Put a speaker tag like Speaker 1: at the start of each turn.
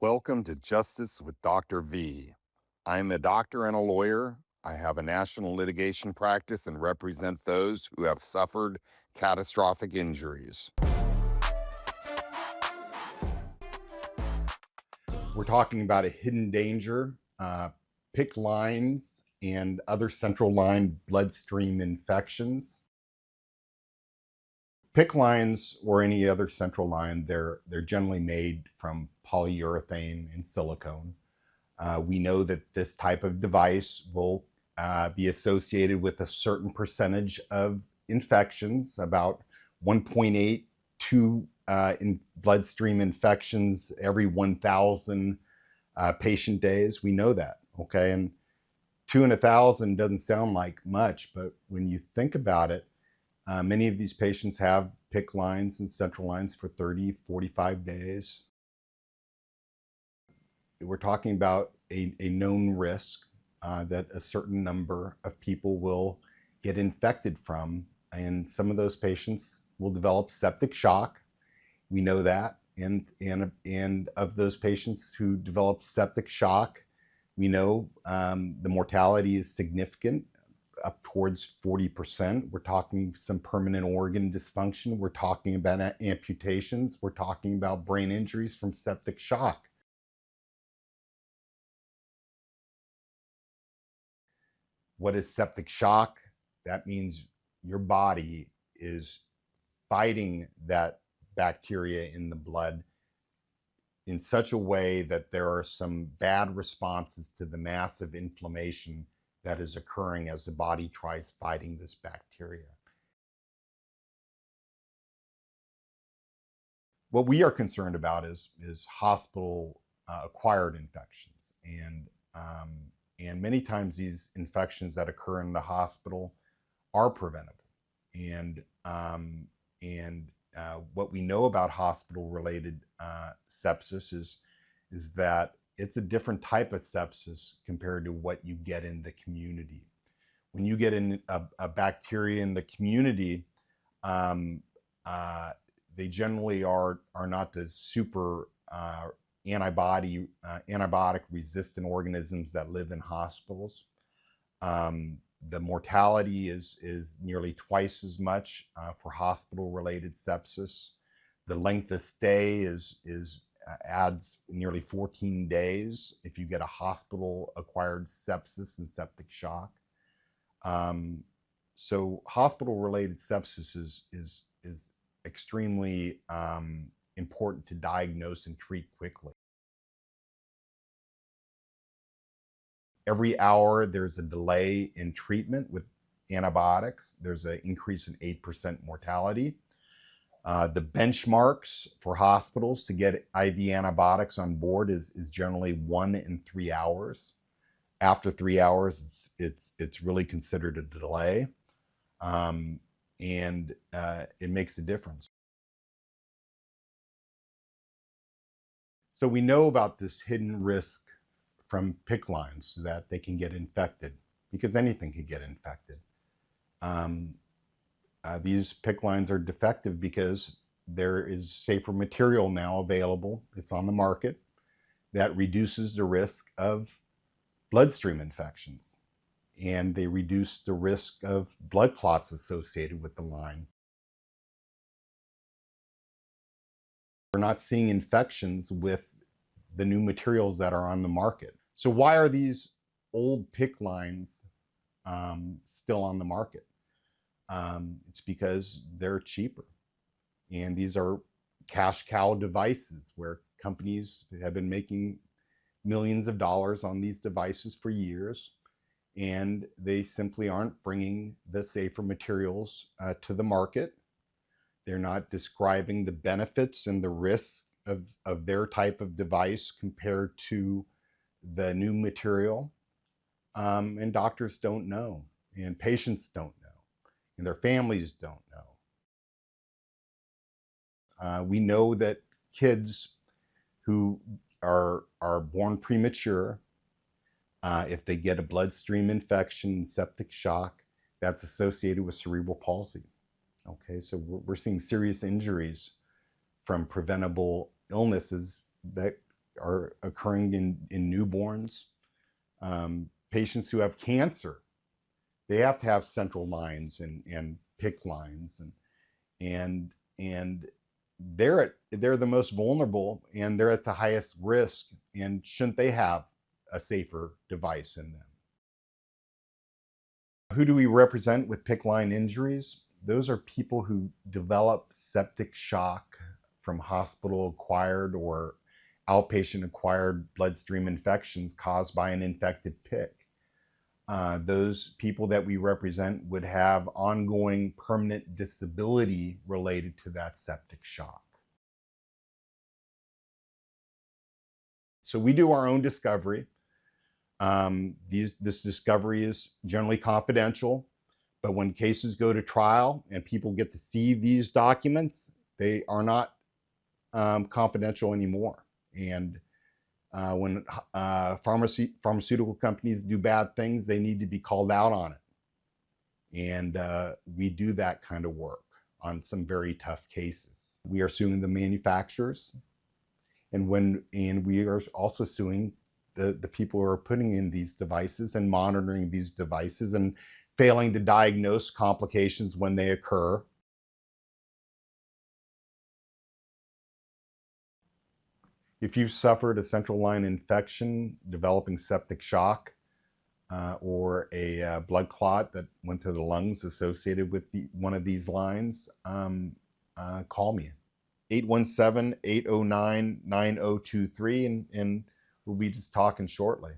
Speaker 1: Welcome to Justice with Dr. V. I'm a doctor and a lawyer. I have a national litigation practice and represent those who have suffered catastrophic injuries. We're talking about a hidden danger, PICC lines and other central line bloodstream infections. PICC lines or any other central line, they're generally made from polyurethane and silicone. We know that this type of device will be associated with a certain percentage of infections, about 1.82 in bloodstream infections every 1,000 patient days. We know that, okay? And 2 in 1,000 doesn't sound like much, but when you think about it, many of these patients have PICC lines and central lines for 30, 45 days. We're talking about a known risk that a certain number of people will get infected from. And some of those patients will develop septic shock. We know that. And of those patients who develop septic shock, we know the mortality is significant, up towards 40%. We're talking some permanent organ dysfunction. We're talking about amputations. We're talking about brain injuries from septic shock. What is septic shock? That means your body is fighting that bacteria in the blood in such a way that there are some bad responses to the massive inflammation that is occurring as the body tries fighting this bacteria. What we are concerned about is hospital acquired infections, and many times these infections that occur in the hospital are preventable. And what we know about hospital-related sepsis is that it's a different type of sepsis compared to what you get in the community. When you get in a bacteria in the community, they generally are not the super antibiotic resistant organisms that live in hospitals. The mortality is nearly twice as much for hospital-related sepsis. The length of stay adds nearly 14 days if you get a hospital-acquired sepsis and septic shock. So hospital-related sepsis is extremely important to diagnose and treat quickly. Every hour, there's a delay in treatment with antibiotics. There's an increase in 8% mortality. The benchmarks for hospitals to get IV antibiotics on board is generally 1 in 3 hours. After 3 hours, it's really considered a delay, and it makes a difference. So we know about this hidden risk from PICC lines that they can get infected, because anything can get infected. These PICC lines are defective because there is safer material now available, it's on the market, that reduces the risk of bloodstream infections, and they reduce the risk of blood clots associated with the line. We're not seeing infections with the new materials that are on the market. So why are these old PICC lines still on the market? It's because they're cheaper. And these are cash cow devices where companies have been making millions of dollars on these devices for years, and they simply aren't bringing the safer materials to the market. They're not describing the benefits and the risks of their type of device compared to the new material. And doctors don't know, and patients don't know, and their families don't know. We know that kids who are born premature, if they get a bloodstream infection, septic shock, that's associated with cerebral palsy. Okay, so we're seeing serious injuries from preventable illnesses that are occurring in newborns. Patients who have cancer, they have to have central lines and PICC lines, and they're the most vulnerable, and they're at the highest risk, and shouldn't they have a safer device in them? Who do we represent with PICC line injuries? Those are people who develop septic shock from hospital acquired or outpatient acquired bloodstream infections caused by an infected PICC. Those people that we represent would have ongoing permanent disability related to that septic shock. So we do our own discovery. This discovery is generally confidential, but when cases go to trial and people get to see these documents, they are not confidential anymore. And when pharmaceutical companies do bad things, they need to be called out on it. And we do that kind of work on some very tough cases. We are suing the manufacturers, and we are also suing the people who are putting in these devices and monitoring these devices and failing to diagnose complications when they occur. If you've suffered a central line infection, developing septic shock, or a blood clot that went to the lungs associated with one of these lines, call me. 817-809-9023, and we'll be just talking shortly.